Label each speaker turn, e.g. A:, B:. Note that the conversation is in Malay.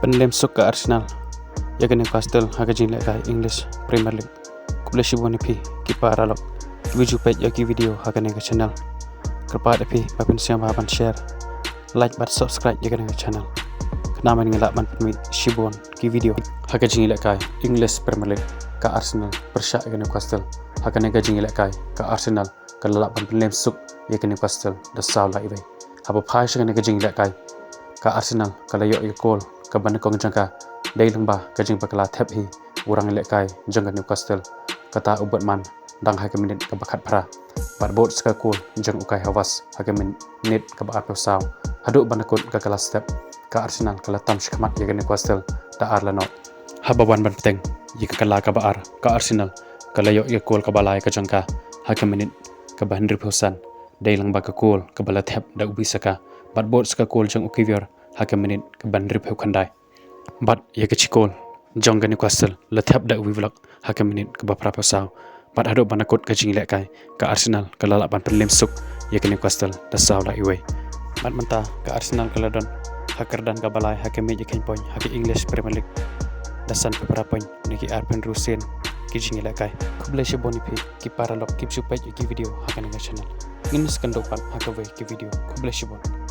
A: Pynliem ke Arsenal, yaga Newcastle haka jingialehkai English Premier League. Kubla shiboni pi kipa ralok. Video page yaki video haka nega channel. Kerpa pi papin siam baban share, like bat subscribe yaga nega channel. Kenama ngelak man pemi shibon ki video haka jingialehkai English Premier League ke Arsenal persyak yaga Newcastle haka nega jingialehkai ke Arsenal ke lalak ban Pynliem yaga Newcastle dasau la ibai. Haba phai yaga nega jingialehkai ke Arsenal kalau yok gol ke bandekong jangka dai lembah ke jing bakala thep hi urang lehkai jangka Newcastle kata ubat man dang ha ke minit ke bakat pra bat bot ska kul jang ukai hawas ha ke minit ke ba saw haduk bandekut ke kelas step ke Arsenal kala tam shikmat ya ke Newcastle da ar lano haba wan ban peteng yika kala ka ba ar ke Arsenal kala yok ye kul ke balai ke jangka ha ke minit ke ba 100% dai lembah ke kul ke bala thep da ubi saka bat bot ska kul jang ukivior haka minit ke bandri peu khandai bat ye ke chikol jonga Newcastle la thap da wi vlog haka minit ke bapra pasaw bat hado banakot ke jingialehkai ke Arsenal ke lalak ban Pynliem ye ke Newcastle da saw la iwe bat menta ke Arsenal ke ladon hakar dan ke balai haka me je ken poin haka English Premier League dasan beberapa poin niki arpen rusen ke jingialehkai kubla shiboni pi ki para lok kip supai ki video haka nega channel ini sekendopan haka we ki video kubla shibon